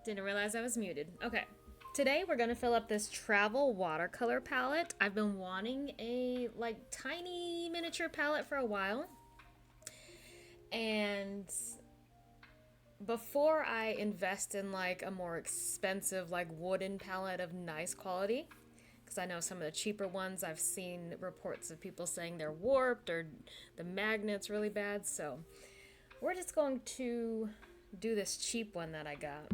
Didn't realize I was muted. Okay. Today we're going to fill up this travel watercolor palette. I've been wanting a like tiny miniature palette for a while. And before I invest in like a more expensive like wooden palette of nice quality, because I know some of the cheaper ones I've seen reports of people saying they're warped or the magnet's really bad. So we're just going to do this cheap one that I got.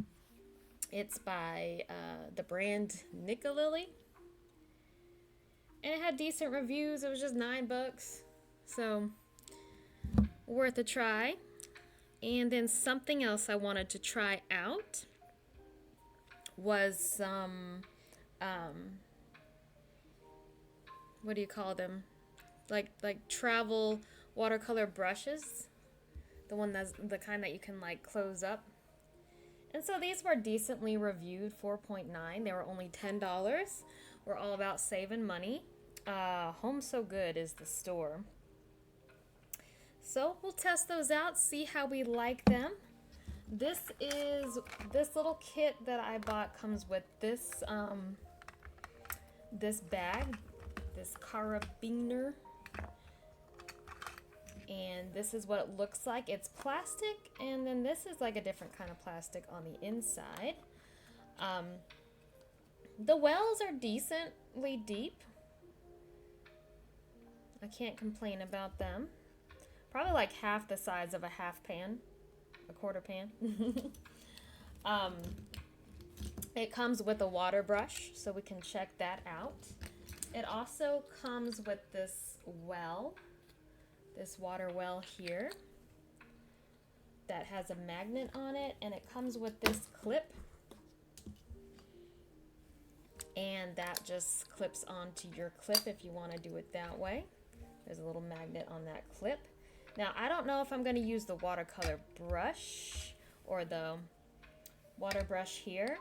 It's by the brand Nicolilly. And it had decent reviews. It was just $9. So, worth a try. And then something else I wanted to try out was some, what do you call them? Like travel watercolor brushes. The one that's the kind that you can like close up. And so these were decently reviewed, 4.9. They were only $10. We're all about saving money. Home So Good is the store. So we'll test those out, see how we like them. This little kit that I bought comes with this this bag, this carabiner. And this is what it looks like. It's plastic, and then this is like a different kind of plastic on the inside. The wells are decently deep. I can't complain about them. Probably like half the size of a half pan, a quarter pan. It comes with a water brush, so we can check that out. It also comes with this well, this water well here that has a magnet on it, and it comes with this clip, and that just clips onto your clip if you want to do it that way. There's a little magnet on that clip. Now, I don't know if I'm going to use the watercolor brush or the water brush here.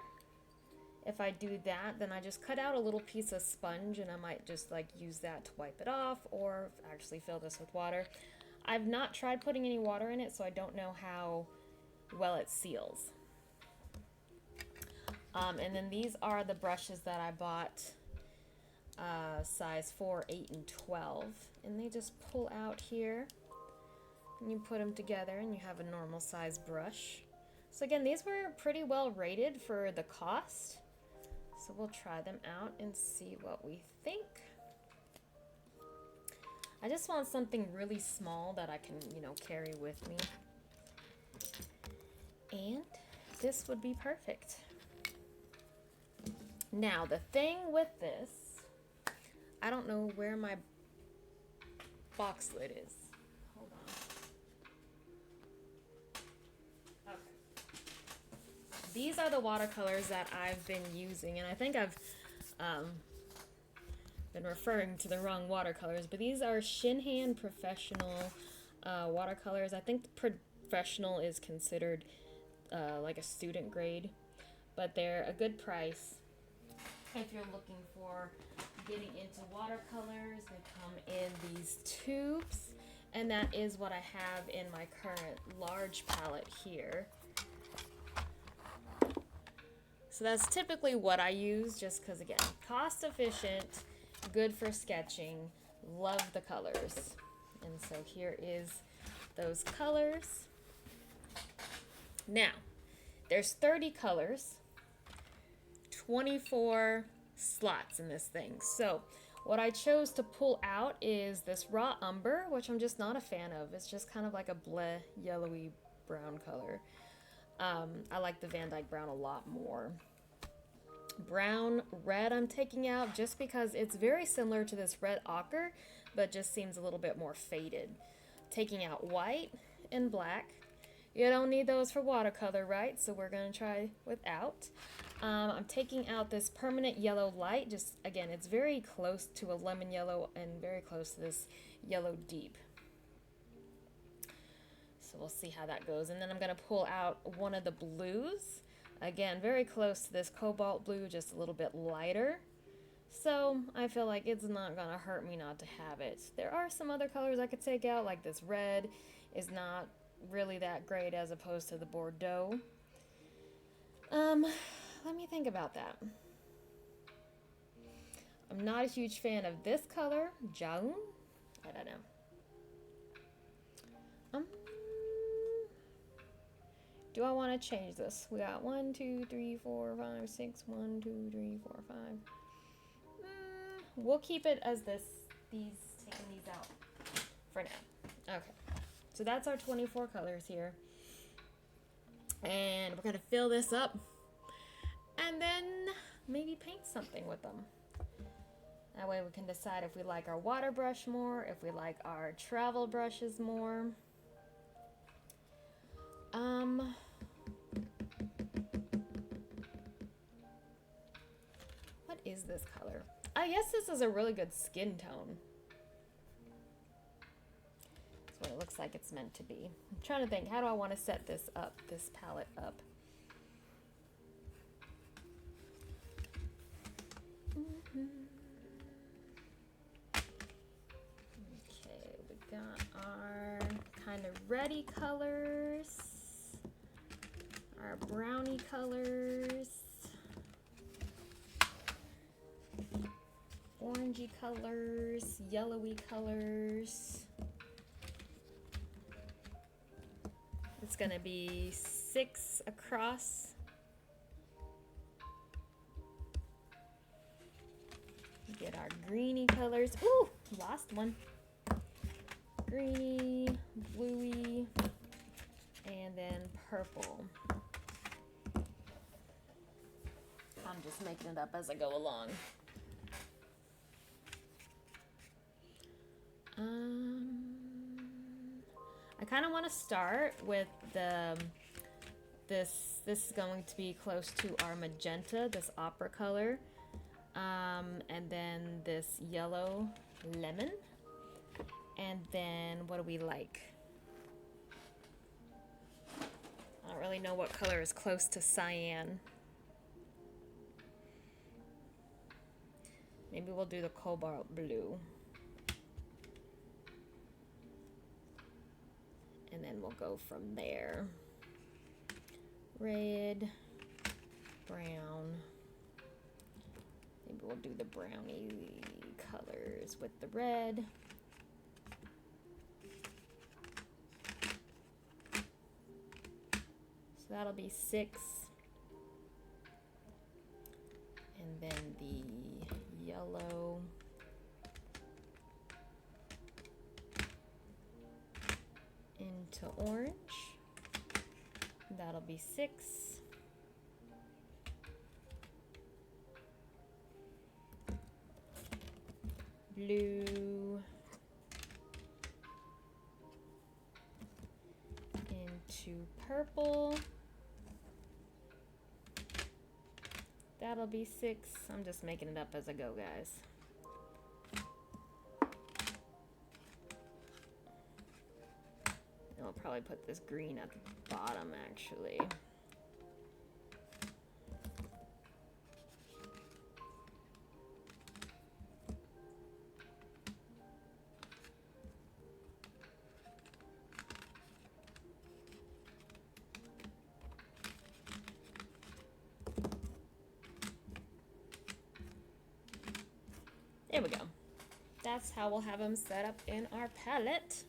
If I do that, then I just cut out a little piece of sponge, and I might just like use that to wipe it off or actually fill this with water. I've not tried putting any water in it, so I don't know how well it seals. And then these are the brushes that I bought, size 4, 8, and 12. And they just pull out here. And you put them together and you have a normal size brush. So again, these were pretty well rated for the cost. So we'll try them out and see what we think. I just want something really small that I can, carry with me. And this would be perfect. Now, the thing with this, I don't know where my box lid is. Hold on. Okay. These are the watercolors that I've been using, and I think I've been referring to the wrong watercolors, but these are Shinhan Professional watercolors. I think professional is considered like a student grade, but they're a good price. If you're looking for getting into watercolors, they come in these tubes, and that is what I have in my current large palette here. So that's typically what I use, just because, again, cost efficient, good for sketching, love the colors. And so here is those colors. Now, there's 30 colors. 24 slots in this thing. So what I chose to pull out is this raw umber, which I'm just not a fan of. It's just kind of like a bleh, yellowy brown color. I like the Van Dyke brown a lot more. Brown red I'm taking out just because it's very similar to this red ochre, but just seems a little bit more faded. Taking out white and black. You don't need those for watercolor, right? So we're going to try without. I'm taking out this permanent yellow light. Just, again, it's very close to a lemon yellow and very close to this yellow deep. So we'll see how that goes. And then I'm going to pull out one of the blues. Again, very close to this cobalt blue, just a little bit lighter. So I feel like it's not going to hurt me not to have it. There are some other colors I could take out, like this red is not really that great as opposed to the Bordeaux. Um, Let me think about that. I'm not a huge fan of this color, Jaun. I don't know. Um, do I want to change this? We got 1, 2, 3, 4, 5, 6. 1, 2, 3, 4, 5. We'll keep it as this. Taking these out for now. Okay. So that's our 24 colors here. And we're gonna fill this up and then maybe paint something with them. That way we can decide if we like our water brush more, if we like our travel brushes more. What is this color? I guess this is a really good skin tone. That's what it looks like it's meant to be. I'm trying to think, how do I want to set this up, this palette up? Okay, we got our kind of reddy colors, our brownie colors, orangey colors, yellowy colors. It's gonna be 6 across. Get our greeny colors. Ooh, lost one. Greeny, bluey, and then purple. I'm just making it up as I go along. I kind of want to start with this is going to be close to our magenta, this opera color, and then this yellow lemon, and then what do we like? I don't really know what color is close to cyan. Maybe we'll do the cobalt blue. And then we'll go from there. Red, brown. Maybe we'll do the brownie colors with the red. So that'll be 6. And then the yellow. Into orange. That'll be 6. Blue. Into purple. That'll be 6. I'm just making it up as I go, guys. I'll probably put this green at the bottom, actually. There we go. That's how we'll have them set up in our palette.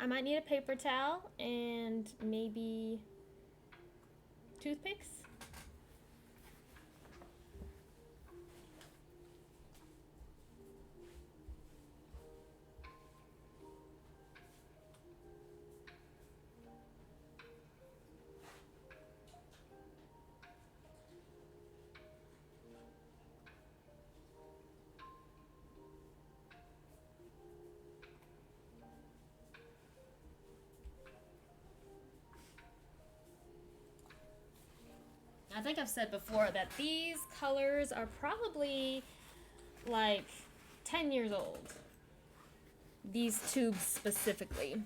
I might need a paper towel and maybe toothpicks. I think I've said before that these colors are probably like 10 years old. These tubes specifically.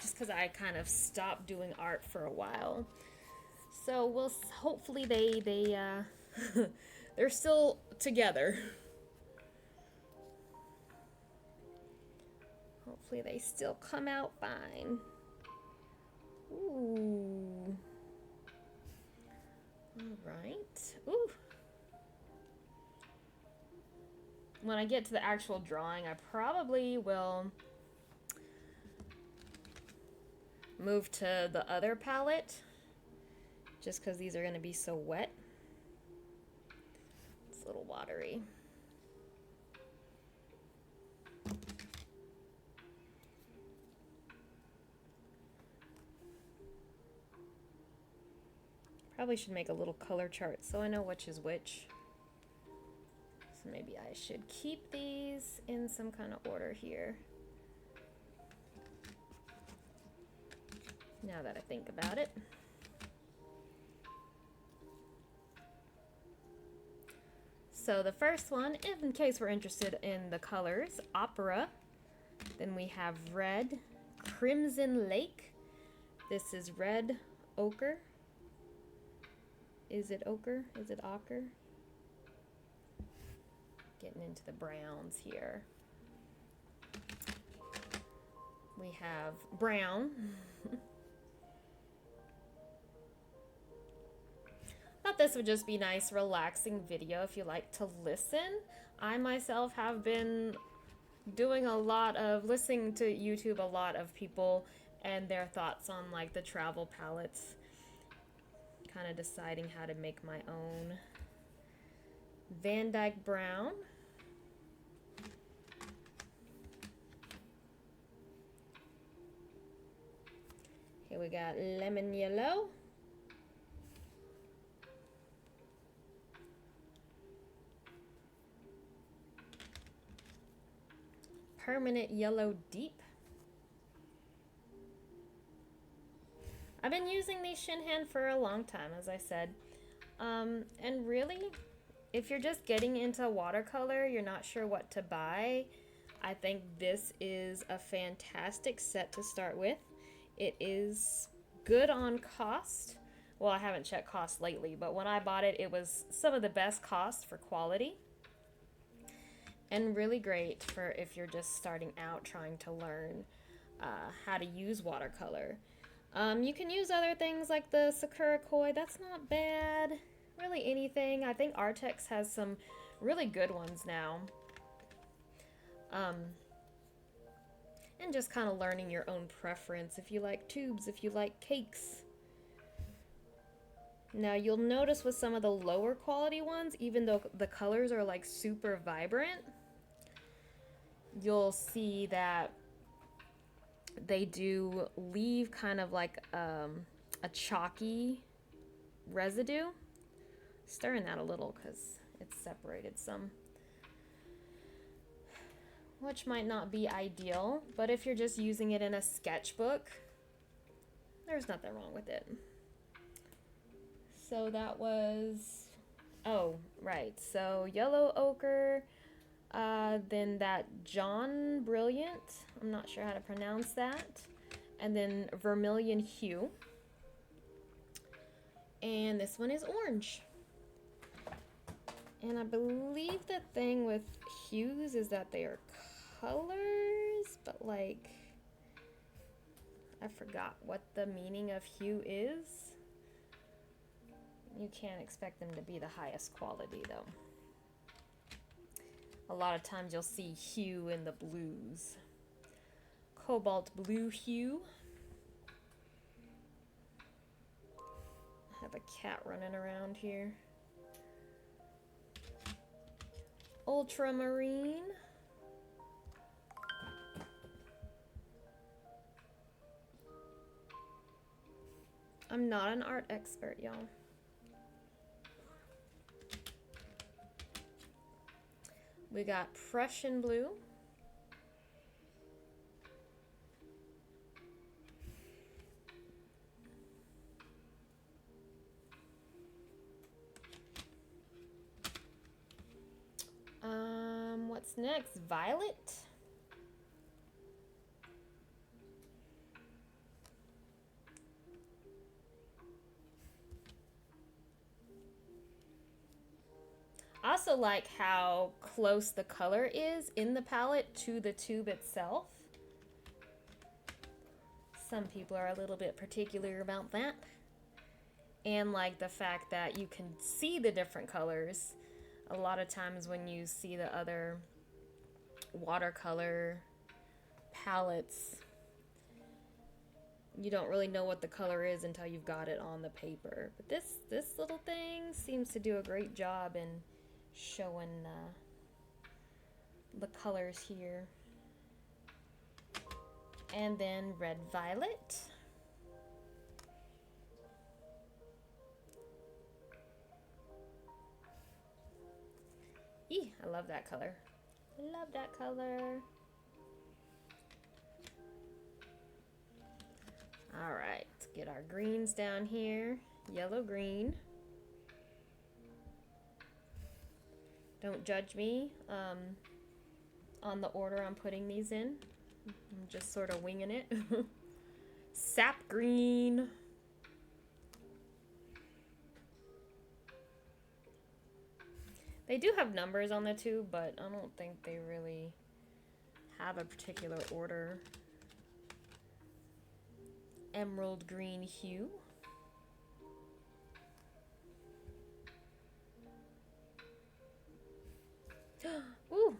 Just because I kind of stopped doing art for a while. So we'll hopefully they're still together. Hopefully they still come out fine. Ooh. All right. Ooh. When I get to the actual drawing, I probably will move to the other palette just because these are going to be so wet. It's a little watery. Probably should make a little color chart so I know which is which. So maybe I should keep these in some kind of order here. Now that I think about it. So the first one, in case we're interested in the colors, Opera. Then we have red, Crimson Lake. This is red ochre. Is it ochre? Is it ochre? Getting into the browns here. We have brown. Thought this would just be a nice relaxing video if you like to listen. I myself have been doing a lot of listening to YouTube, a lot of people and their thoughts on like the travel palettes, kind of deciding how to make my own. Van Dyke brown. Here we got lemon yellow. Permanent yellow deep. I've been using these Shinhan for a long time, as I said. And really, if you're just getting into watercolor, you're not sure what to buy, I think this is a fantastic set to start with. It is good on cost. Well, I haven't checked cost lately, but when I bought it, it was some of the best cost for quality. And really great for if you're just starting out trying to learn how to use watercolor. You can use other things like the Sakura Koi. That's not bad. Really anything. I think Artex has some really good ones now. And just kind of learning your own preference. If you like tubes, if you like cakes. Now you'll notice with some of the lower quality ones, even though the colors are like super vibrant, you'll see that they do leave kind of like a chalky residue. Stirring that a little because it's separated some, which might not be ideal, but if you're just using it in a sketchbook, there's nothing wrong with it. So that was, oh, right, so yellow ochre, then that John Brilliant, I'm not sure how to pronounce that, and then vermilion hue, and this one is orange. And I believe the thing with hues is that they are colors, but like, I forgot what the meaning of hue is. You can't expect them to be the highest quality though. A lot of times you'll see hue in the blues. Cobalt blue hue. I have a cat running around here. Ultramarine. I'm not an art expert, y'all. We got Prussian blue. What's next? Violet. I also like how close the color is in the palette to the tube itself. Some people are a little bit particular about that. And like the fact that you can see the different colors. A lot of times when you see the other watercolor palettes, you don't really know what the color is until you've got it on the paper. But this little thing seems to do a great job in showing the colors here. And then red violet. I love that color. Love that color. All right, let's get our greens down here. Yellow, green. Don't judge me on the order I'm putting these in. I'm just sort of winging it. Sap green. They do have numbers on the tube, but I don't think they really have a particular order. Emerald green hue. Ooh.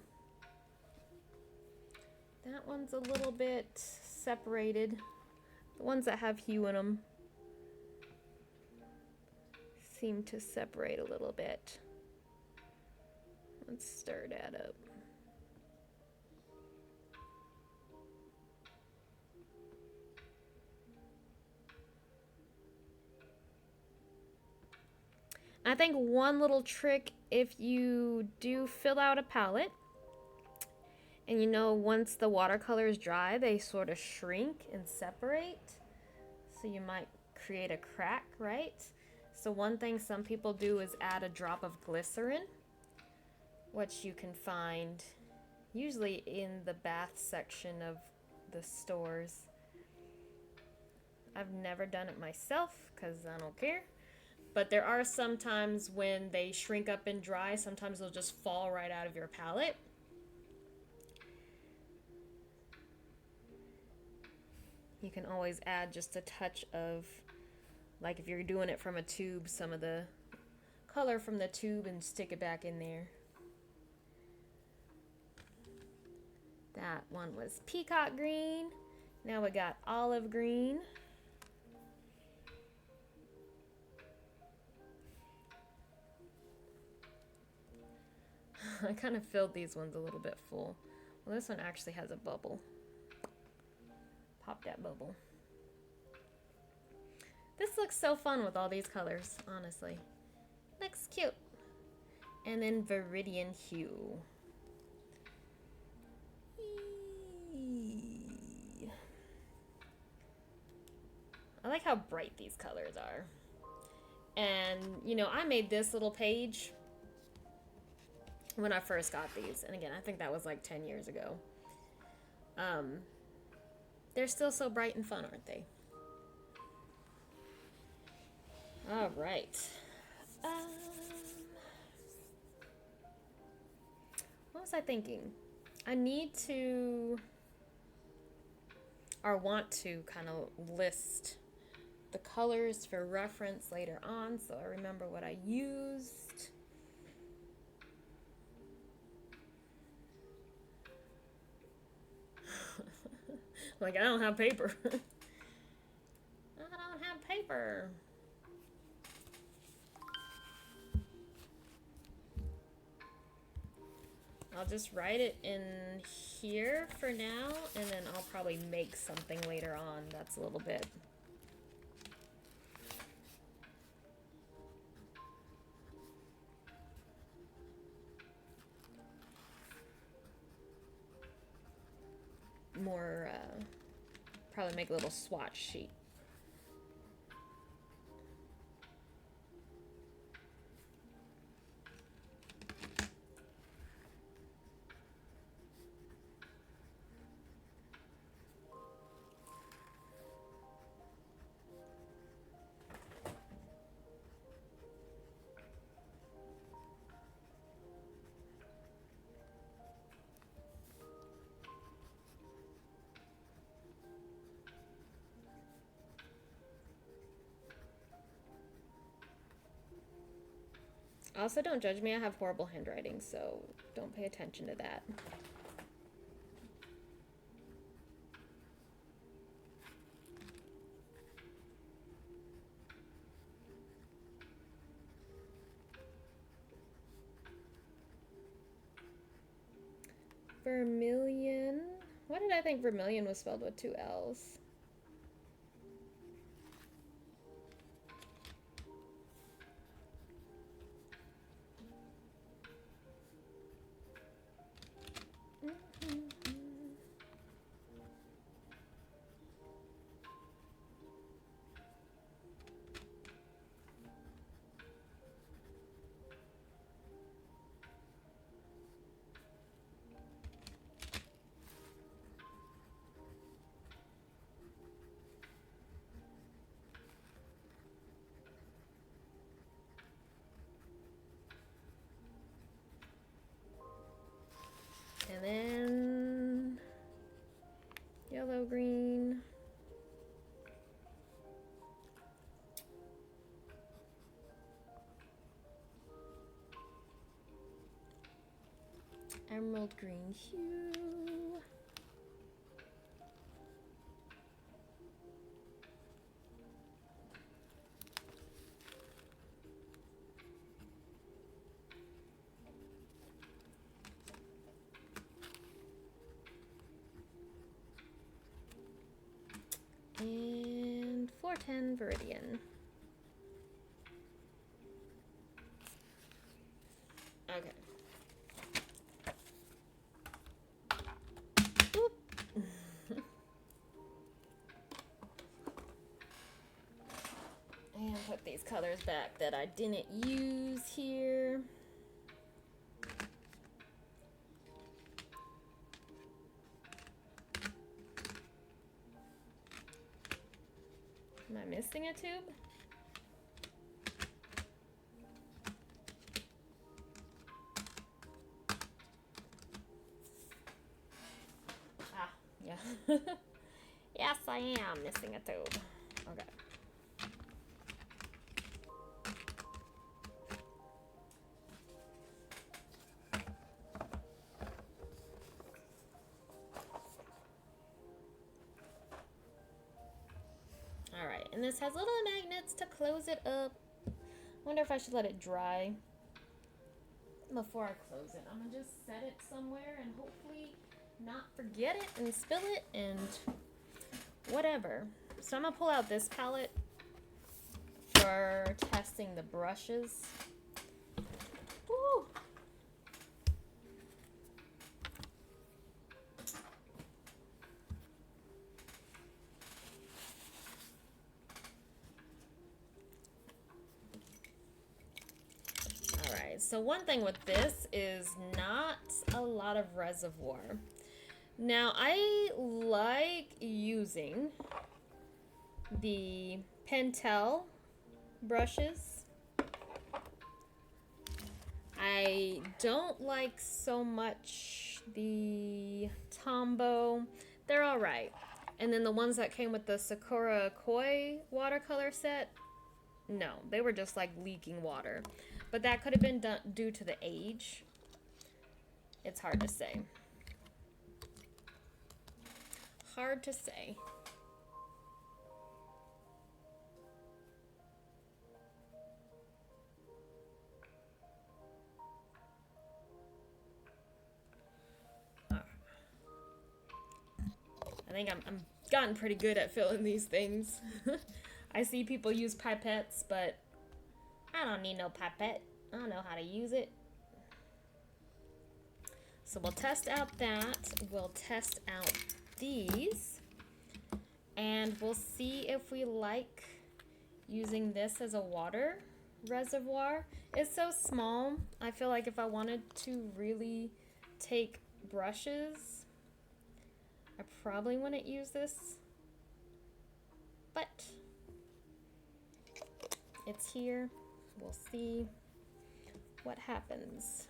That one's a little bit separated. The ones that have hue in them seem to separate a little bit. Let's stir that up. I think one little trick, if you do fill out a palette, and you know once the watercolors dry, they sort of shrink and separate. So you might create a crack, right? So one thing some people do is add a drop of glycerin, which you can find usually in the bath section of the stores. I've never done it myself because I don't care. But there are some times when they shrink up and dry, sometimes they'll just fall right out of your palette. You can always add just a touch of, like if you're doing it from a tube, some of the color from the tube and stick it back in there. That one was peacock green. Now we got olive green. I kind of filled these ones a little bit full. Well, this one actually has a bubble. Pop that bubble. This looks so fun with all these colors, honestly. Looks cute. And then Viridian Hue. I like how bright these colors are. And, you know, I made this little page when I first got these. And again, I think that was like 10 years ago. They're still so bright and fun, aren't they? All right. What was I thinking? I need to, or want to, kind of list the colors for reference later on, so I remember what I used. Like, I don't have paper. I don't have paper. I'll just write it in here for now, and then I'll probably make something later on that's a little bit more, probably make a little swatch sheet. Also, don't judge me. I have horrible handwriting, so don't pay attention to that. Vermilion. Why did I think vermilion was spelled with 2 L's? And then yellow, green. Emerald green hue. And 410 Viridian. Okay. Oop. And put these colors back that I didn't use here. Am I missing a tube? Ah, yeah. Yes, I am missing a tube. Okay. Alright, and this has little magnets to close it up. Wonder if I should let it dry before I close it. I'm gonna just set it somewhere and hopefully not forget it and spill it and whatever. So I'm gonna pull out this palette for testing the brushes. Woo! Alright, so one thing with this is not a lot of reservoir. Now, I like using the Pentel brushes. I don't like so much the Tombow. They're alright. And then the ones that came with the Sakura Koi watercolor set, no, they were just like leaking water. But that could have been due to the age. It's hard to say. Hard to say. I think I'm gotten pretty good at filling these things. I see people use pipettes, but I don't need no pipette. I don't know how to use it. So we'll test out that. We'll test out these. And we'll see if we like using this as a water reservoir. It's so small. I feel like if I wanted to really take brushes, I probably wouldn't use this. But it's here. We'll see what happens.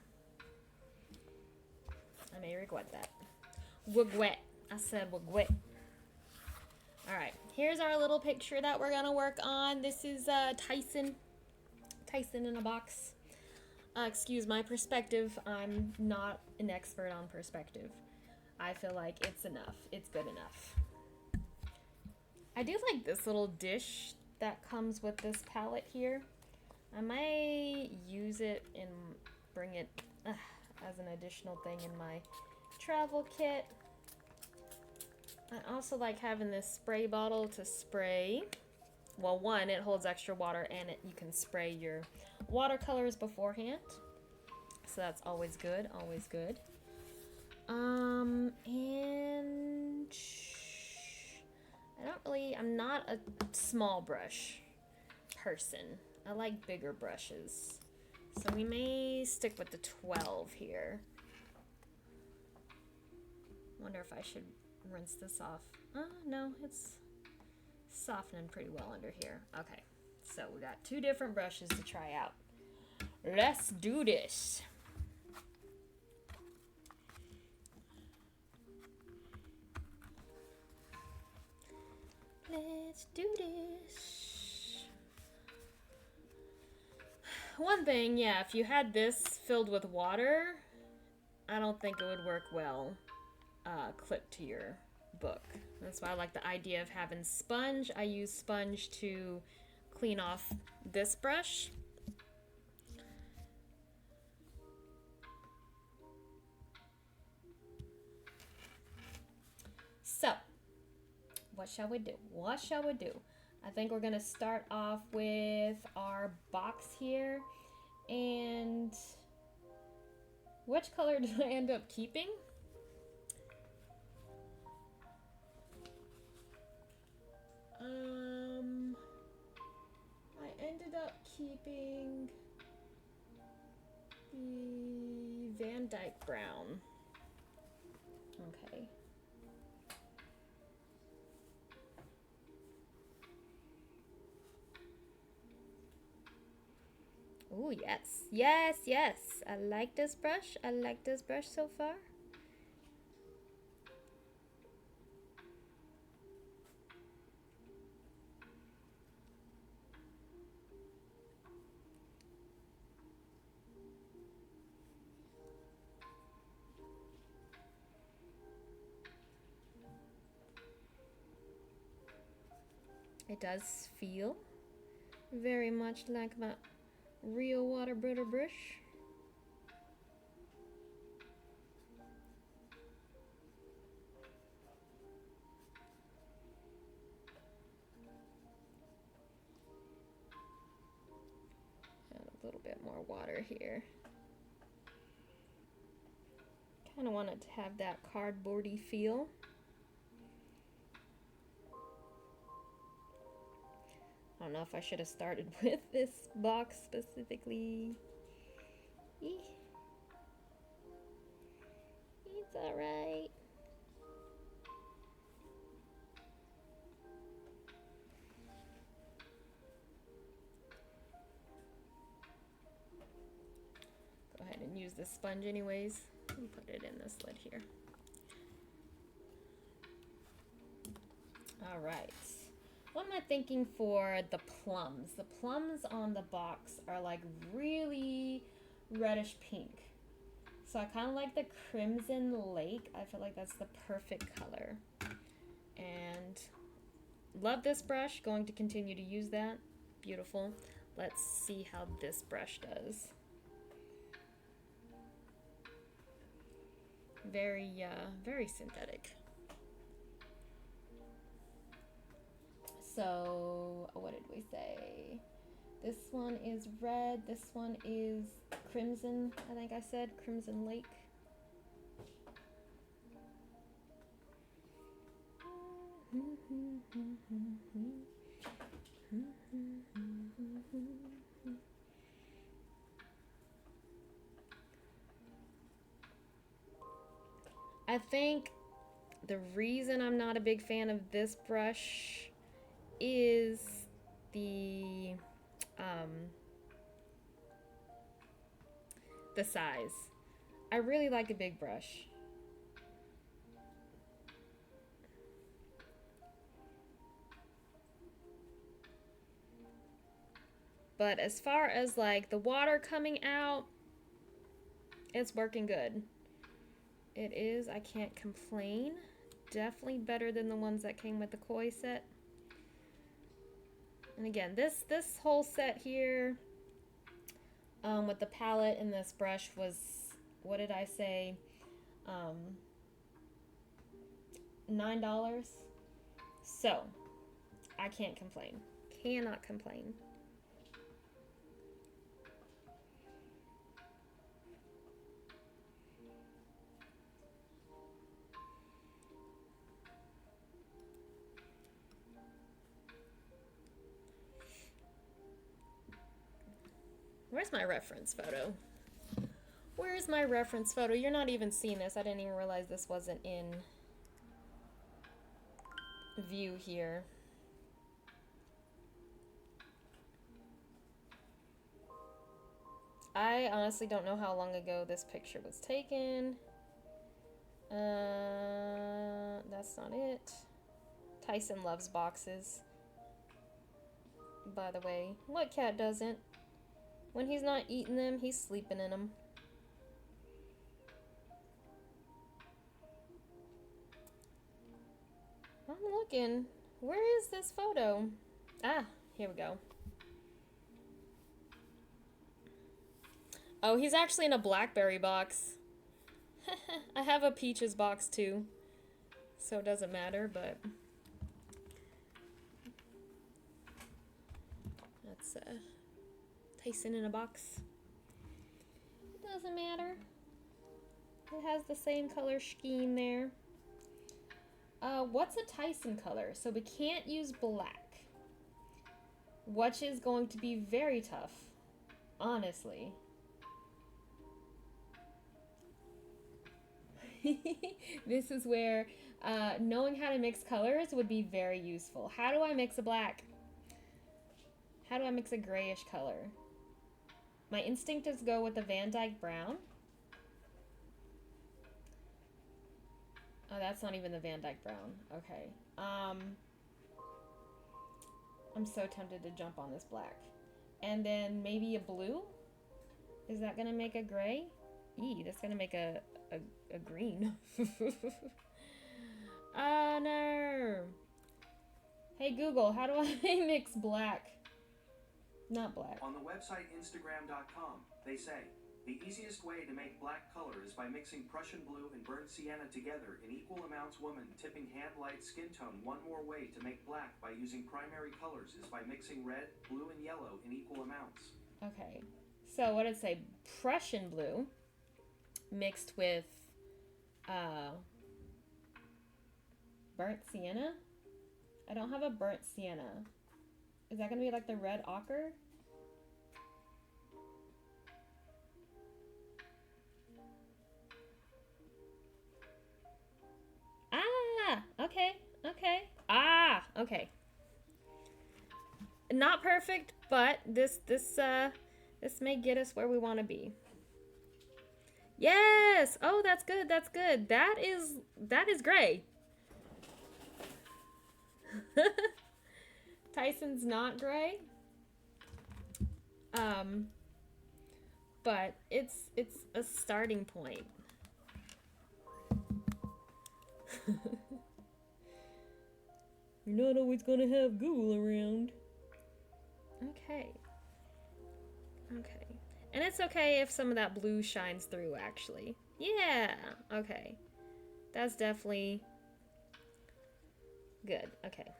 I may regret that. Regret. I said regret. Alright, here's our little picture that we're gonna work on. This is Tyson in a box. Excuse my perspective. I'm not an expert on perspective. I feel like it's enough. It's good enough. I do like this little dish that comes with this palette here. I might use it and bring it as an additional thing in my travel kit. I also like having this spray bottle to spray. Well, one, it holds extra water and you can spray your watercolors beforehand. So that's always good, always good. And I'm not a small brush person. I like bigger brushes. So we may stick with the 12 here. Wonder if I should rinse this off. No, it's softening pretty well under here. Okay, so we got 2 different brushes to try out. Let's do this. Let's do this. One thing, yeah, if you had this filled with water, I don't think it would work well clipped to your book. That's why I like the idea of having sponge. I use sponge to clean off this brush. So, what shall we do? What shall we do? I think we're gonna start off with our box here. And which color did I end up keeping? I ended up keeping the Van Dyke Brown. Okay. Oh, yes. Yes, yes. I like this brush. I like this brush so far. It does feel very much like my real water butter brush. Add a little bit more water here. Kind of want it to have that cardboardy feel. I don't know if I should have started with this box specifically. It's alright. Go ahead and use this sponge anyways and put it in this lid here. Alright. What am I thinking for the plums? The plums on the box are like really reddish pink. So I kind of like the Crimson Lake. I feel like that's the perfect color. And love this brush. Going to continue to use that. Beautiful. Let's see how this brush does. Very synthetic. So, what did we say? This one is red. This one is crimson. I think I said Crimson Lake. I think the reason I'm not a big fan of this brush is the size. I really like a big brush. But as far as like the water coming out, It's working good. It is. I can't complain. Definitely better than the ones that came with the koi set. And again, this whole set here, with the palette and this brush was, what did I say? $9. So I can't complain. Cannot complain. Where's my reference photo? Where's my reference photo? You're not even seeing this. I didn't even realize this wasn't in view here. I honestly don't know how long ago this picture was taken. That's not it. Tyson loves boxes. By the way, what cat doesn't? When he's not eating them, he's sleeping in them. I'm looking. Where is this photo? Ah, here we go. Oh, he's actually in a blackberry box. I have a peaches box too, so it doesn't matter, but that's Tyson in a box. It doesn't matter. It has the same color scheme there. What's a Tyson color? So we can't use black, which is going to be very tough, honestly. This is where knowing how to mix colors would be very useful. How do I mix a black? How do I mix a grayish color? My instinct is go with the Van Dyke brown. Oh, that's not even the Van Dyke brown. Okay. I'm so tempted to jump on this black. And then maybe a blue? Is that gonna make a gray? That's gonna make a green. Oh no. Hey Google, how do I mix black? Not black. On the website Instagram.com, they say, the easiest way to make black color is by mixing Prussian blue and burnt sienna together in equal amounts. Woman tipping hand light skin tone. One more way to make black by using primary colors is by mixing red, blue, and yellow in equal amounts. Okay, so what did it say? Prussian blue mixed with burnt sienna? I don't have a burnt sienna. Is that gonna be like the red ochre? Ah, okay, okay. Ah, okay. Not perfect, but this may get us where we want to be. Yes. Oh, that's good. That's good. That is gray. Tyson's not gray. But it's a starting point. You're not always gonna have Google around. Okay. Okay. And it's okay if some of that blue shines through, actually. Yeah. Okay. That's definitely good. Okay.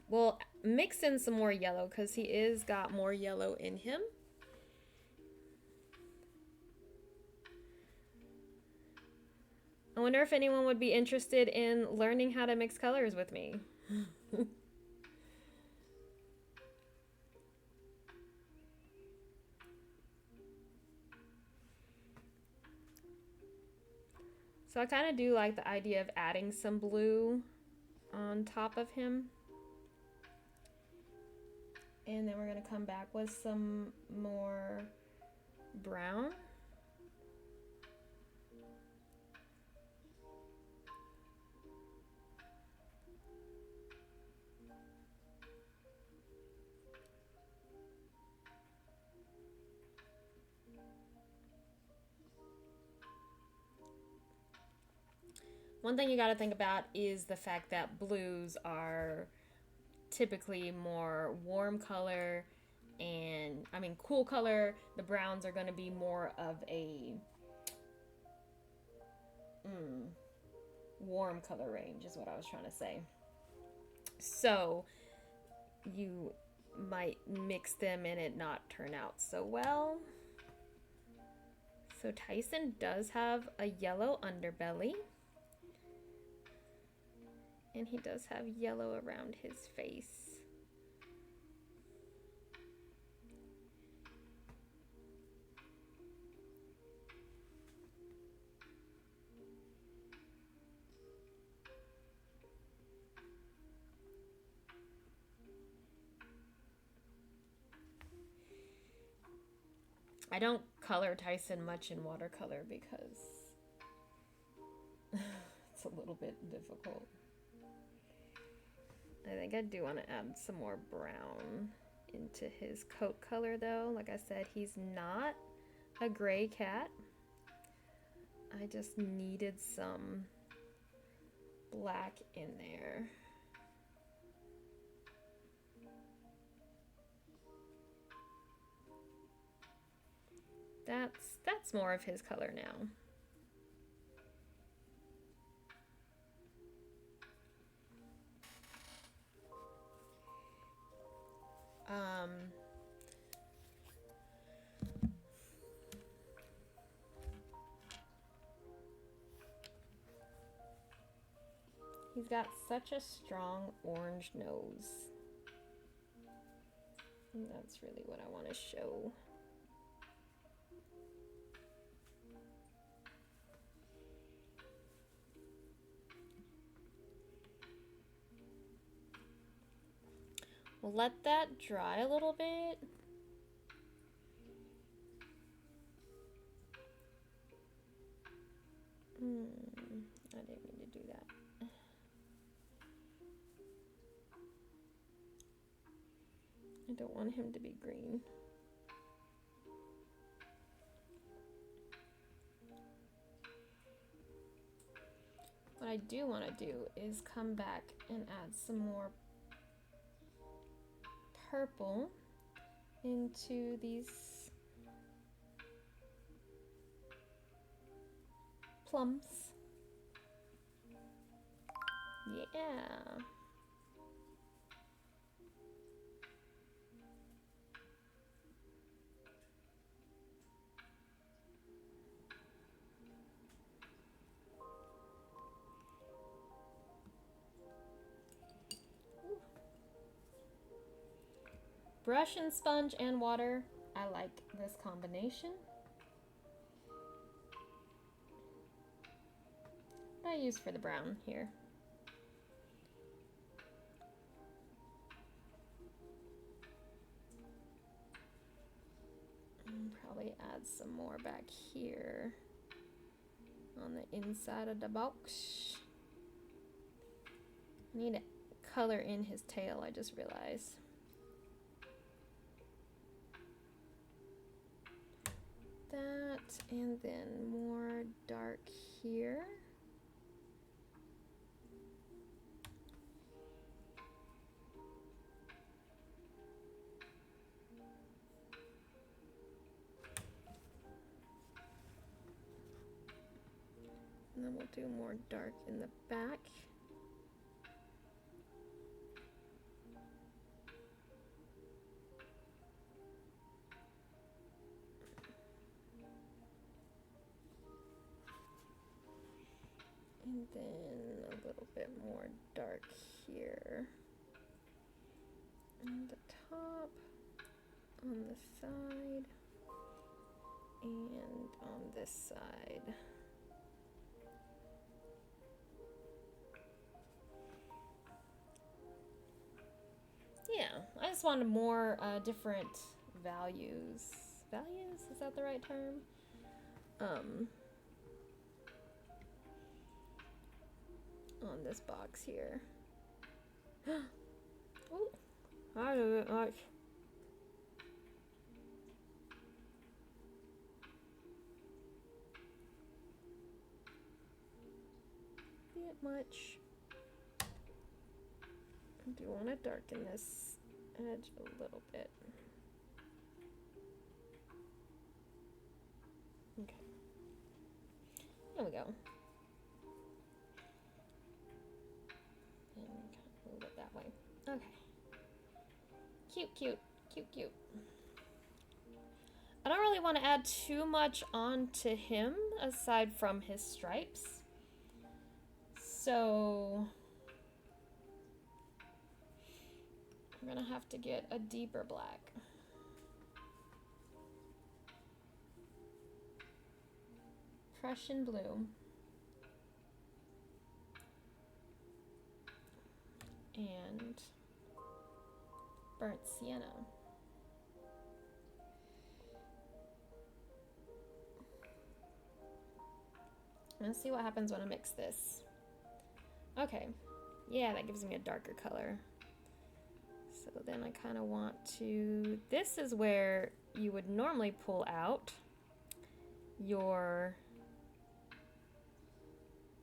We'll mix in some more yellow because he is got more yellow in him. I wonder if anyone would be interested in learning how to mix colors with me. So I kind of do like the idea of adding some blue on top of him. And then we're going to come back with some more brown. one thing you got to think about is the fact that blues are typically more warm color, and I mean cool color. The browns are going to be more of a warm color range is what I was trying to say. So you might mix them and it not turn out so well. So Tyson does have a yellow underbelly, and he does have yellow around his face. I don't color Tyson much in watercolor because it's a little bit difficult. I think I do want to add some more brown into his coat color though. Like I said, he's not a gray cat. I just needed some black in there. That's more of his color now. He's got such a strong orange nose. And that's really what I want to show. We'll let that dry a little bit. I didn't mean to do that. I don't want him to be green. What I do want to do is come back and add some more purple into these plums. Yeah. Brush and sponge and water. I like this combination. What I use for the brown here. And probably add some more back here on the inside of the box. I need to color in his tail, I just realized. That, and then more dark here. And then we'll do more dark in the back. And then a little bit more dark here. On the top, on the side, and on this side. Yeah, I just wanted more different values. Values? Is that the right term? On this box here. Oh, I don't like. much. I do want to darken this edge a little bit. Okay. There we go. And kind of move it that way. Okay. Cute, cute, cute, cute. I don't really want to add too much onto him aside from his stripes. So I'm gonna have to get a deeper black. Prussian blue. And burnt sienna. Let's see what happens when I mix this. Okay, yeah, that gives me a darker color. So then I kind of want to, this is where you would normally pull out your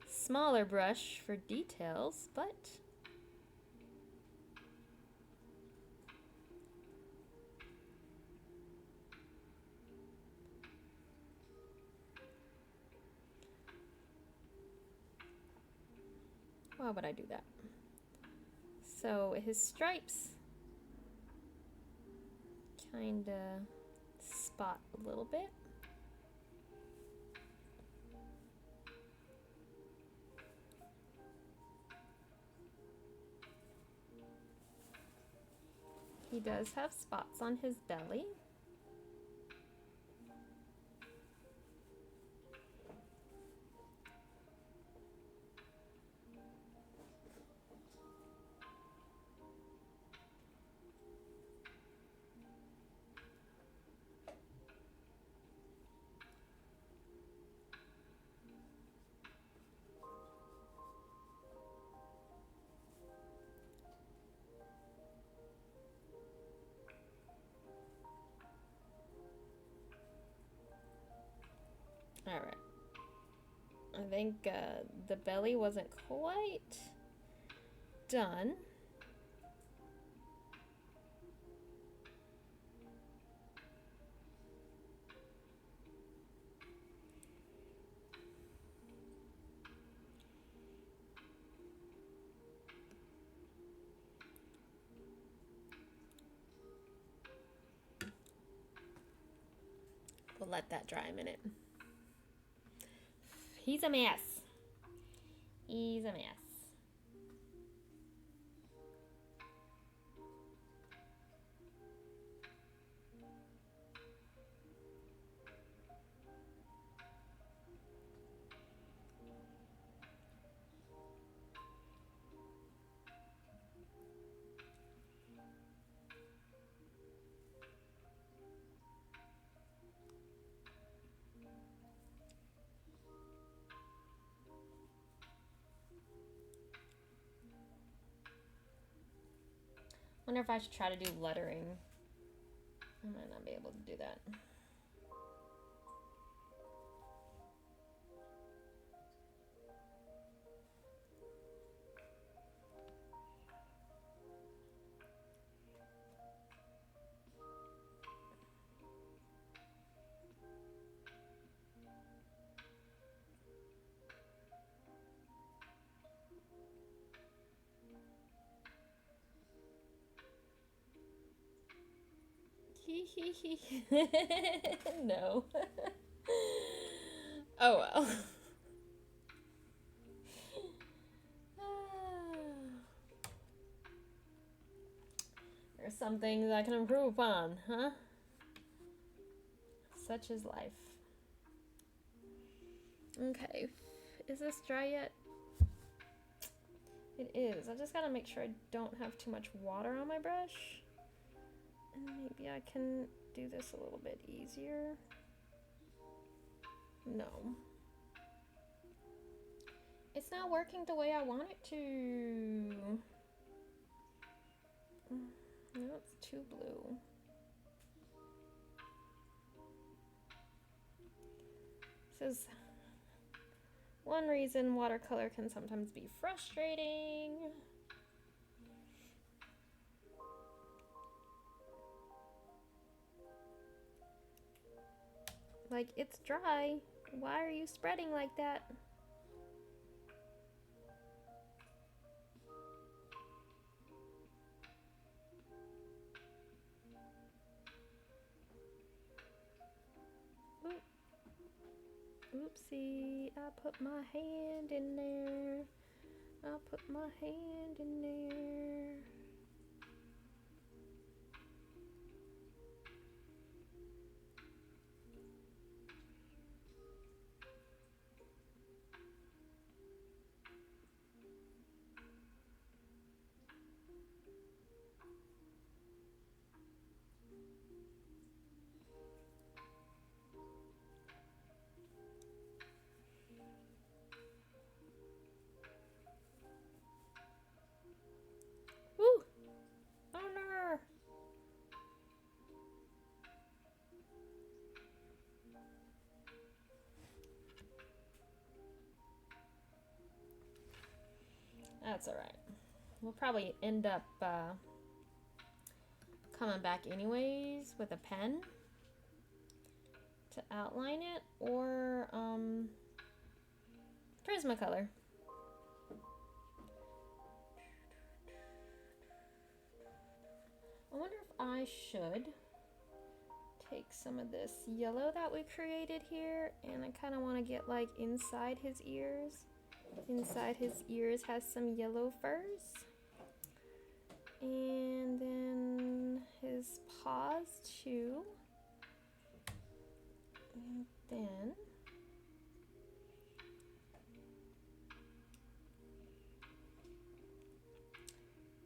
smaller brush for details, but why would I do that? So his stripes kind of spot a little bit. He does have spots on his belly. All right. I think the belly wasn't quite done. We'll let that dry a minute. He's a mess. He's a mess. Wonder if I should try to do lettering. I might not be able to do that. No. Oh well. There's some things I can improve upon, huh? Such is life. Okay, is this dry yet? It is. I just gotta make sure I don't have too much water on my brush. And maybe I can do this a little bit easier. No. It's not working the way I want it to. No, it's too blue. This is One reason watercolor can sometimes be frustrating. Like, it's dry. Why are you spreading like that? Oopsie, I put my hand in there. I put my hand in there. Woo! Oh no! That's alright. We'll probably end up coming back anyways with a pen to outline it, or Prismacolor. I wonder if I should take some of this yellow that we created here, and I kind of want to get like inside his ears. Inside his ears has some yellow furs. And then his paws too. And then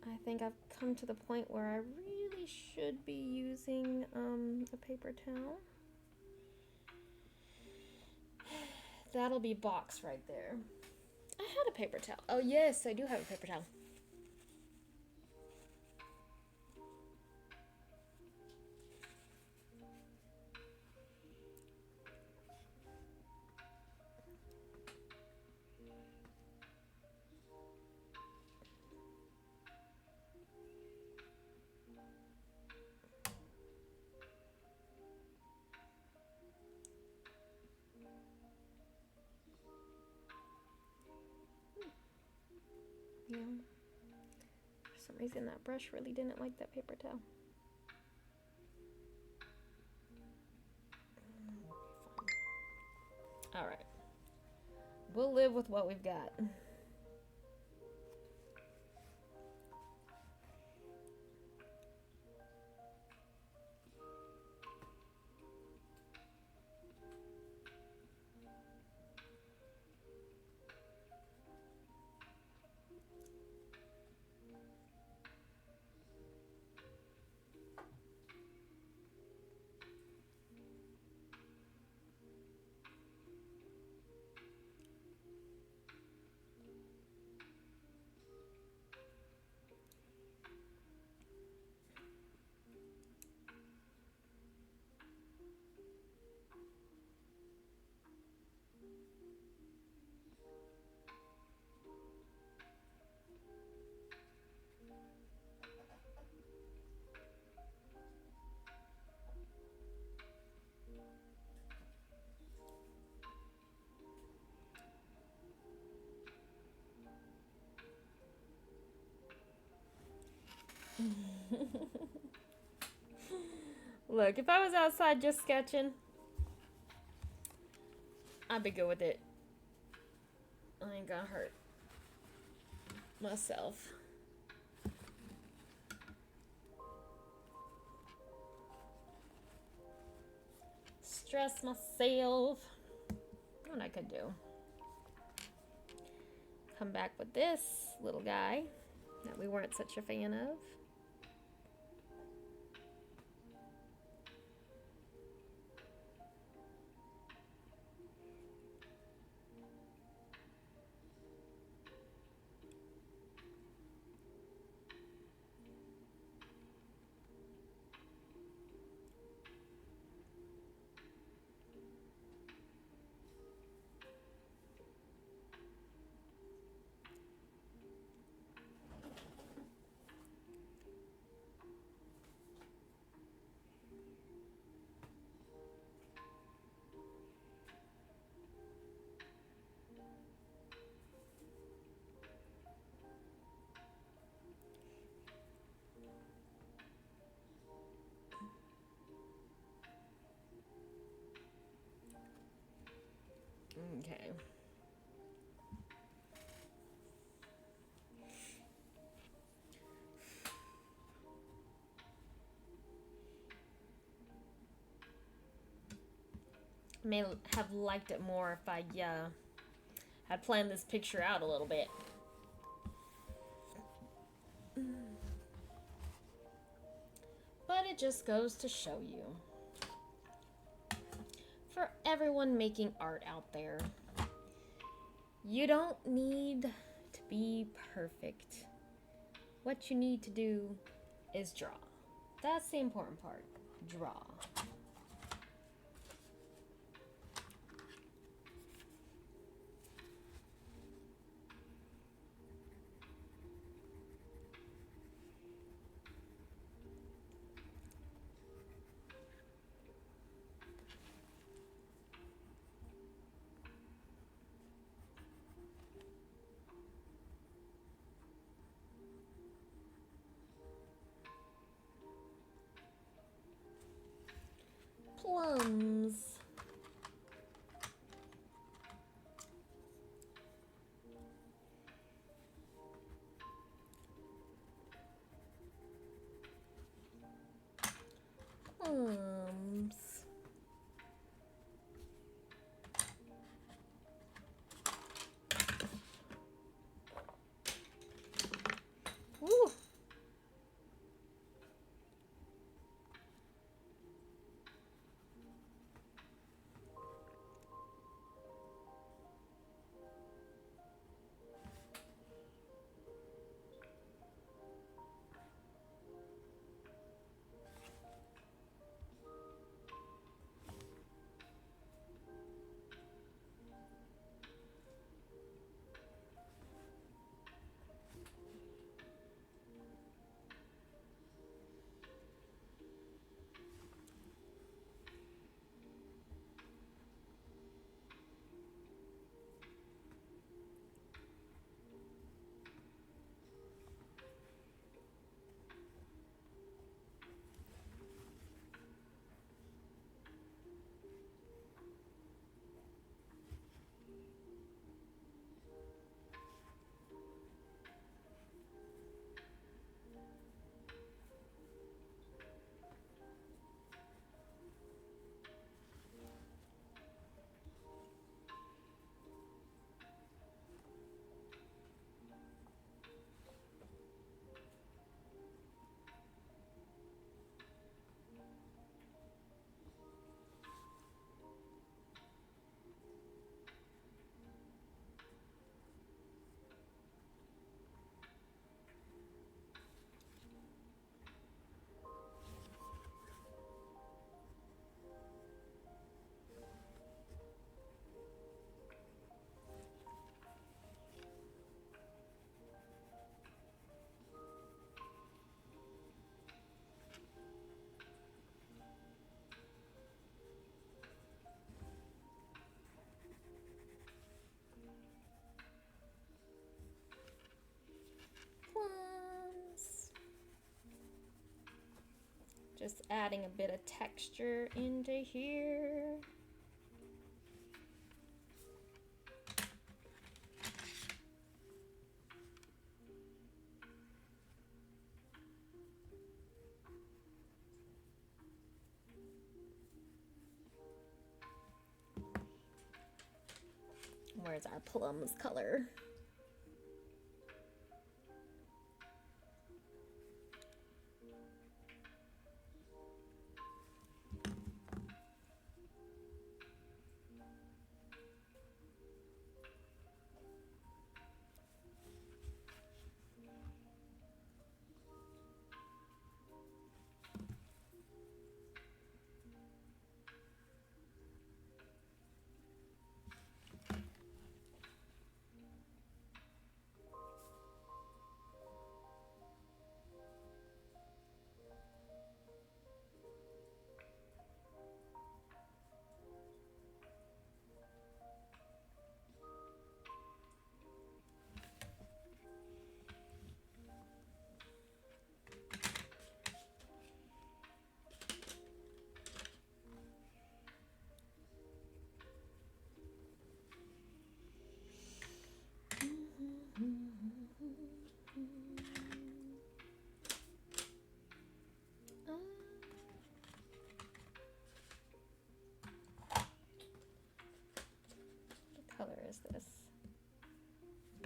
I think I've come to the point where I really should be using a paper towel. That'll be box right there. I had a paper towel. Oh yes, I do have a paper towel. Yeah. For some reason that brush really didn't like that paper towel. Alright. We'll live with what we've got. Look, if I was outside just sketching, I'd be good with it. I ain't gonna hurt myself. Stress myself. What I could do. Come back with this little guy that we weren't such a fan of. may have liked it more if I had planned this picture out a little bit. But it just goes to show you. For everyone making art out there, you don't need to be perfect. What you need to do is draw. That's the important part. Draw. Plums. Plums. Woo. Plums. Just adding a bit of texture into here. Where's our plums color?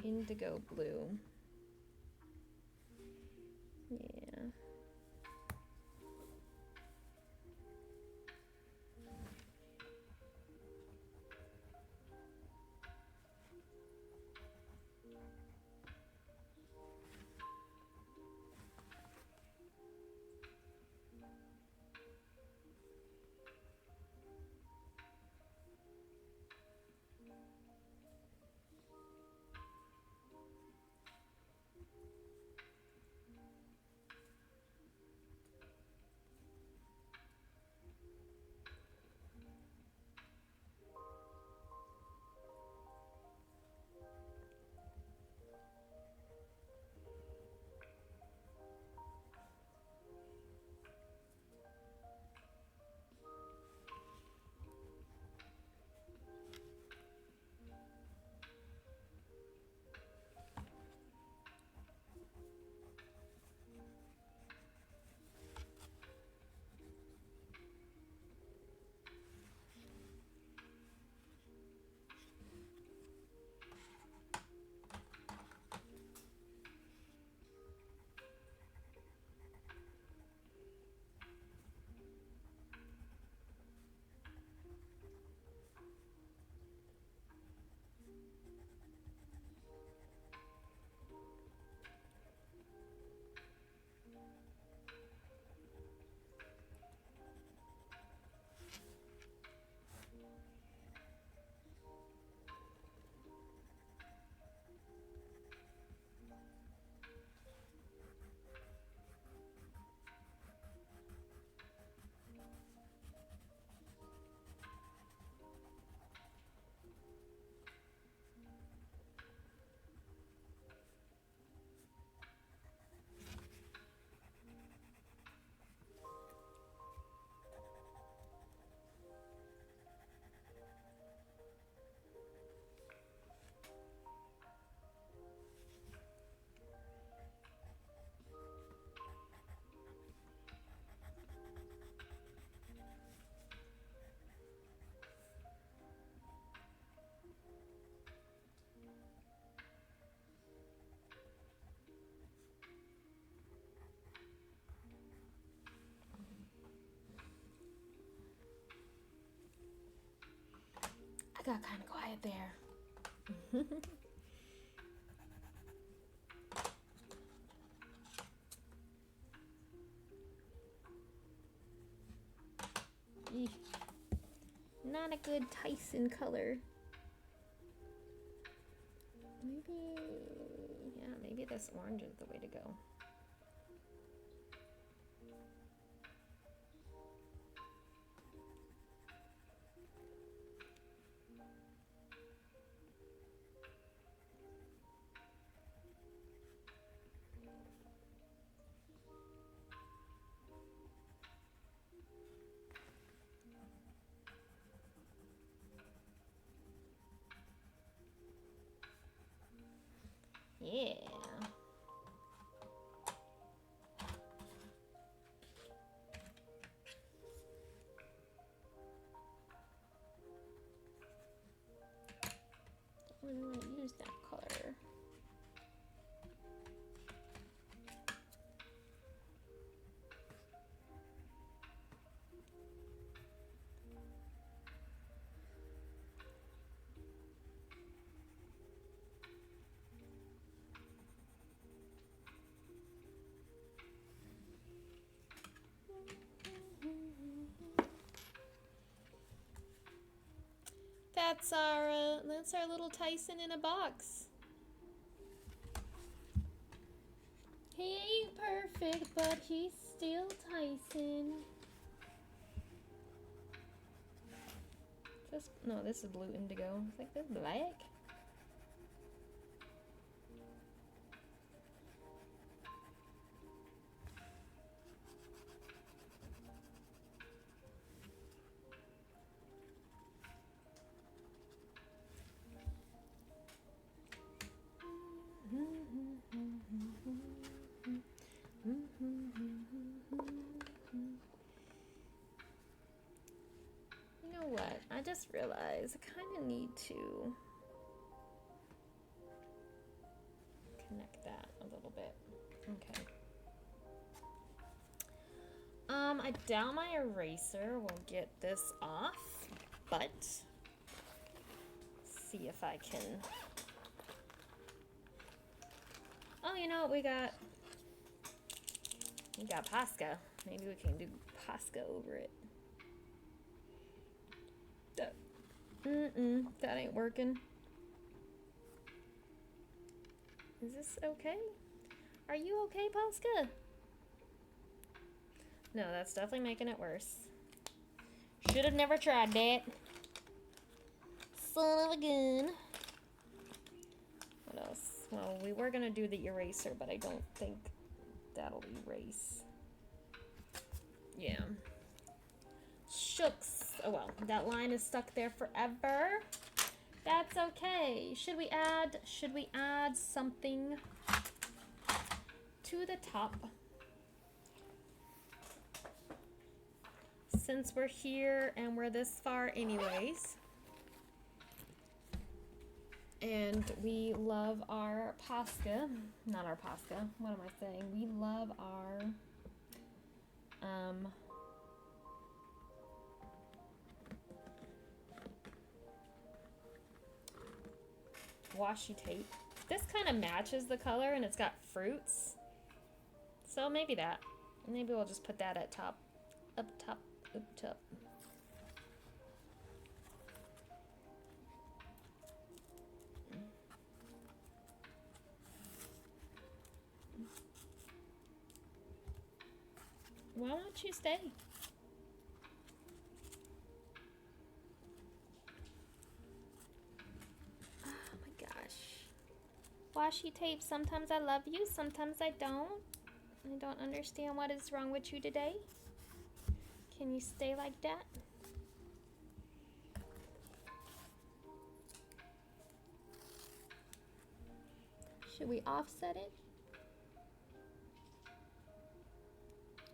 indigo blue. Yeah. I got kind of quiet there. Eesh. Not a good Tyson color. Maybe this orange is the way to go. Yeah. I really want to use that color. That's our little Tyson in a box. He ain't perfect, but he's still Tyson. This is blue indigo. It's like this black. You know what? I just realized I kind of need to connect that a little bit. Okay. I doubt my eraser will get this off, but see if I can. Oh, you know what? We got Posca. Maybe we can do Posca over it. That ain't working. Is this okay? Are you okay, Posca? No, that's definitely making it worse. Should have never tried that. Son of a gun. What else? Well, we were gonna do the eraser, but I don't think that'll erase. Yeah. Shucks. Oh well, that line is stuck there forever. That's okay. Should we add something to the top? Since we're here and we're this far anyways. And we love our Posca. Not our Posca. What am I saying? We love our washi tape. This kind of matches the color and it's got fruits. So maybe that. Maybe we'll just put that at top. Up top. Why don't you stay? Oh my gosh. Washi tape, sometimes I love you, sometimes I don't. I don't understand what is wrong with you today. Can you stay like that? Should we offset it?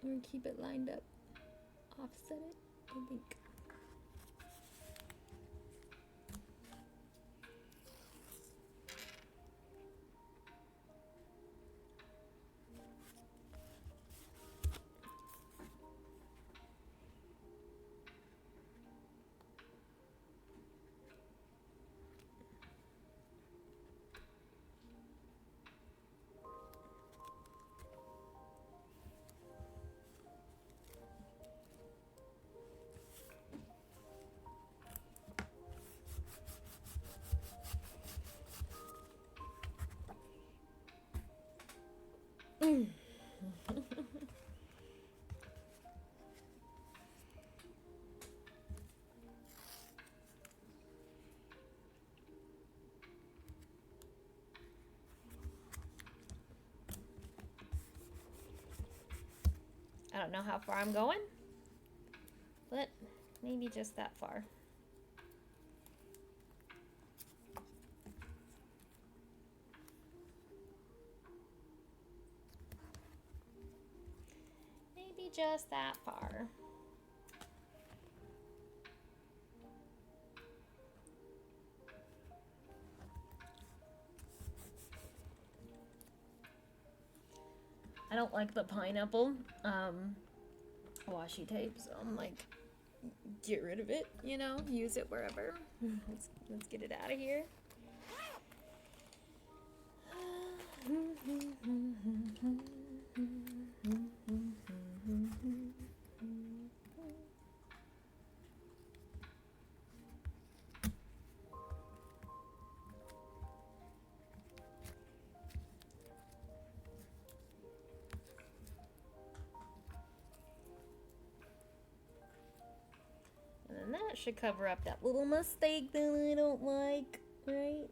Or keep it lined up? Offset it, I think. I don't know how far I'm going, but maybe just that far. Maybe just that far. I don't like the pineapple washi tape, so I'm like, get rid of it, you know, use it wherever. Let's get it out of here. And that should cover up that little mistake that I don't like, right?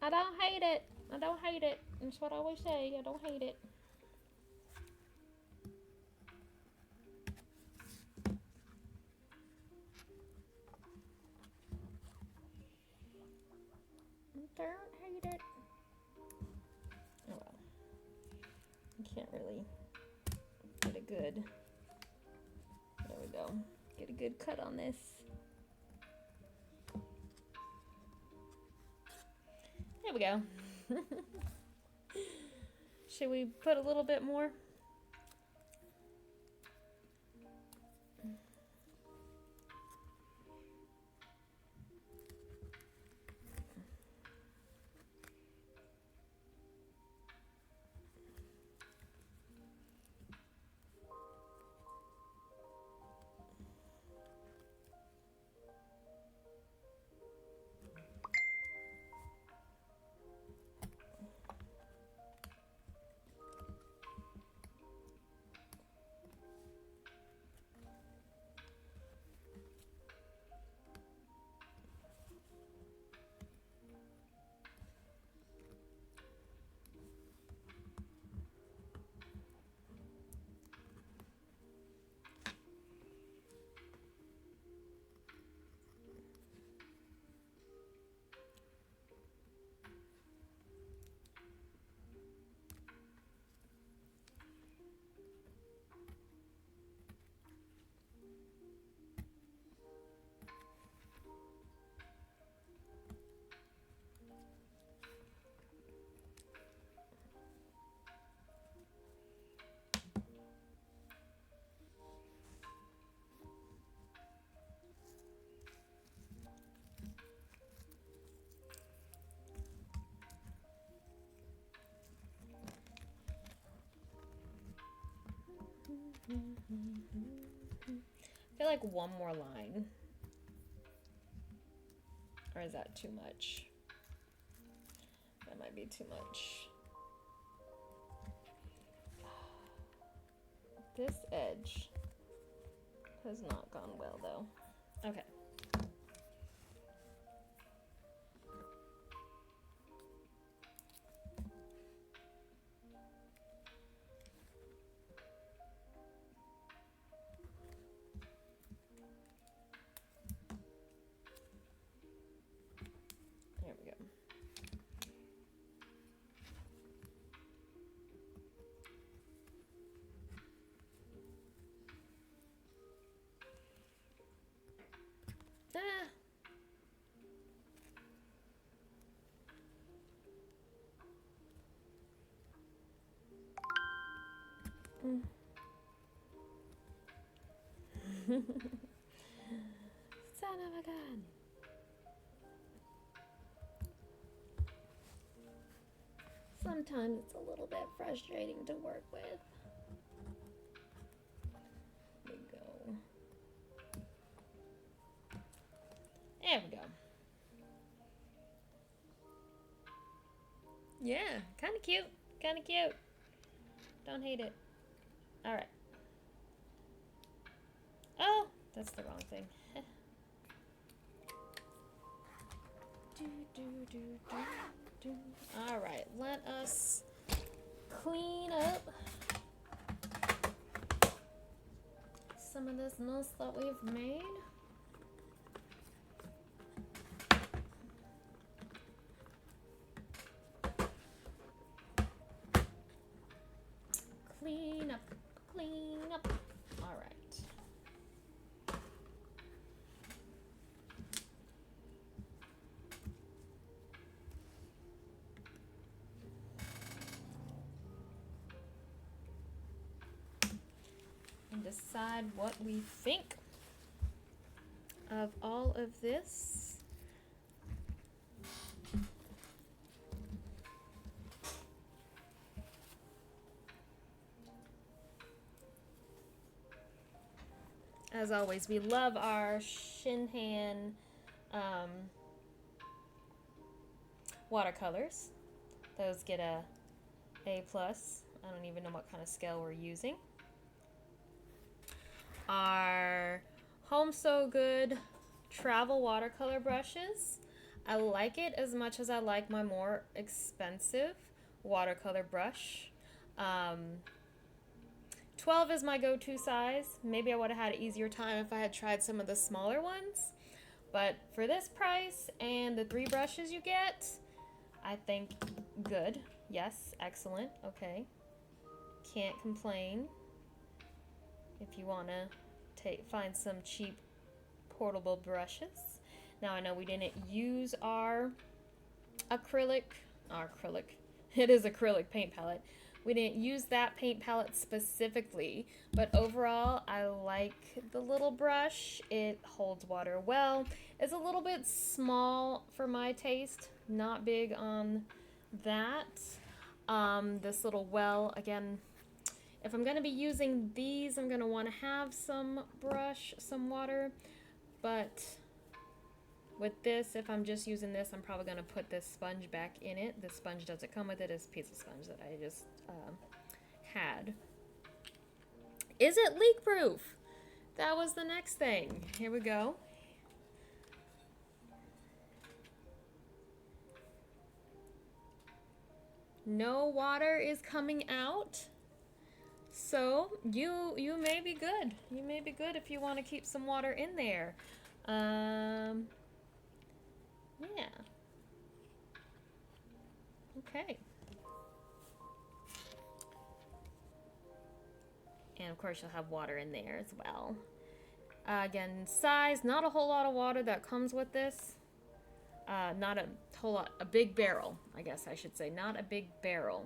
I don't hate it. I don't hate it. That's what I always say. I don't hate it. Don't hate it. Oh well. I can't really get a good. There we go. Get a good cut on this. There we go. Should we put a little bit more? I feel like one more line. Or is that too much? That might be too much. This edge has not gone well though. Okay. There we go. Ah. Son of a gun. Sometimes it's a little bit frustrating to work with. There we go. There we go. Yeah, kind of cute. Kind of cute. Don't hate it. All right. Oh, that's the wrong thing. All right, let us clean up some of this mess that we've made. Clean up, clean up. All right. And decide what we think of all of this. As always, we love our Shinhan watercolors. Those get a A+. I don't even know what kind of scale we're using. Our Home So Good travel watercolor brushes. I like it as much as I like my more expensive watercolor brush. 12 is my go-to size. Maybe I would have had an easier time if I had tried some of the smaller ones. But for this price and the 3 brushes you get, I think good. Yes, excellent. Okay. Can't complain. If you want to find some cheap portable brushes. Now I know we didn't use our acrylic, it is acrylic paint palette. We didn't use that paint palette specifically, but overall I like the little brush. It holds water well. It's a little bit small for my taste, not big on that. This little well, again, if I'm going to be using these, I'm going to want to have some water, but with this, if I'm just using this, I'm probably going to put this sponge back in it. This sponge doesn't come with it. It's a piece of sponge that I just had. Is it leak proof? That was the next thing. Here we go. No water is coming out. So you may be good. You may be good if you want to keep some water in there. Yeah. Okay. And of course you'll have water in there as well. Again, size, not a whole lot of water that comes with this. Not a whole lot, a big barrel, I guess I should say, not a big barrel.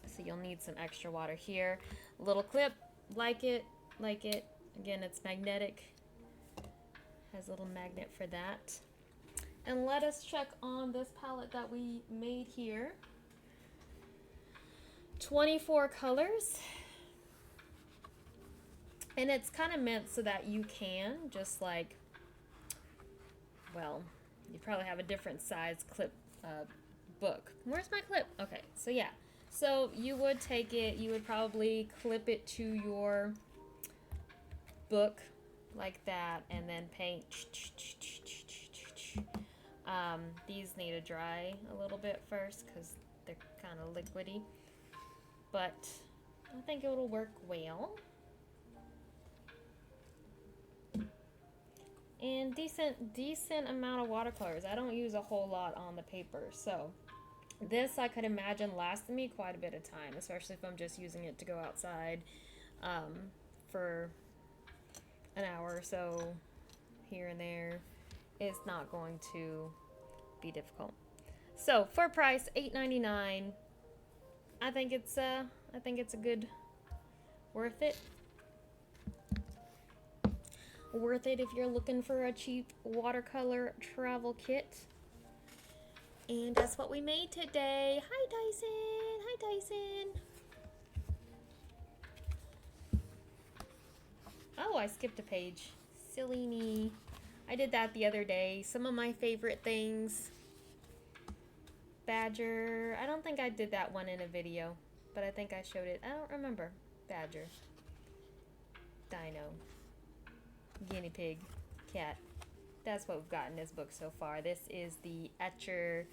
So you'll need some extra water here. Little clip, like it. Again, it's magnetic. Has a little magnet for that. And let us check on this palette that we made here. 24 colors. And it's kind of meant so that you can just like, well, you probably have a different size clip book. Where's my clip? Okay, so yeah. So you would take it, you would probably clip it to your book like that and then paint. These need to dry a little bit first because they're kind of liquidy. But I think it will work well. And decent amount of watercolors. I don't use a whole lot on the paper, so this I could imagine lasting me quite a bit of time, especially if I'm just using it to go outside for an hour or so here and there. It's not going to be difficult. So for price $8.99, I think it's a good worth it. Worth it if you're looking for a cheap watercolor travel kit. And that's what we made today. Hi, Tyson. Hi, Tyson. Oh, I skipped a page. Silly me. I did that the other day. Some of my favorite things. Badger. I don't think I did that one in a video, but I think I showed it. I don't remember. Badger. Dino. Guinea pig. Cat. That's what we've got in this book so far. This is the Etcher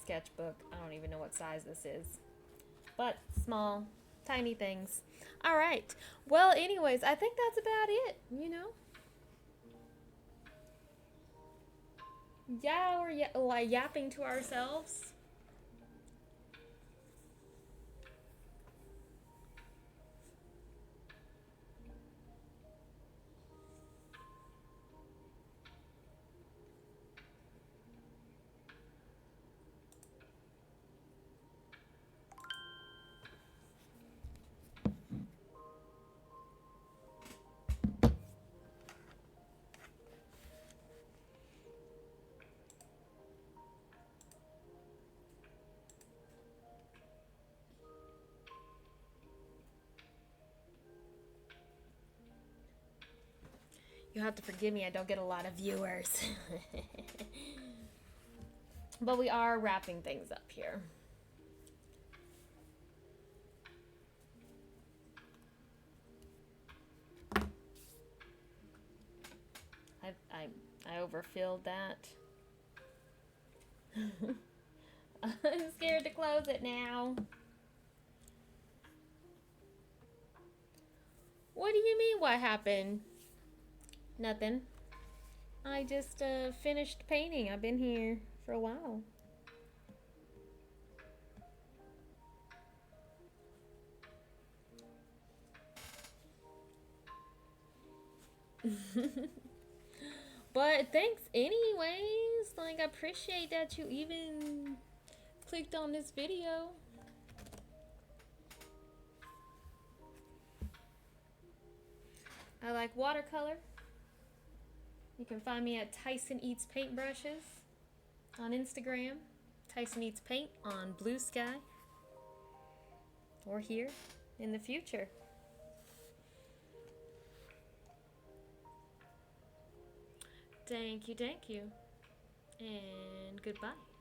sketchbook. I don't even know what size this is. But small, tiny things. All right. Well, anyways, I think that's about it, you know? Yeah, we're yapping to ourselves. You have to forgive me, I don't get a lot of viewers. But we are wrapping things up here. overfilled that. I'm scared to close it now. What do you mean what happened? Nothing. I just finished painting. I've been here for a while. But thanks anyways. Like, I appreciate that you even clicked on this video. I like watercolor. You can find me at Tyson Eats Paintbrushes on Instagram. Tyson Eats Paint on Blue Sky. Or here in the future. Thank you, and goodbye.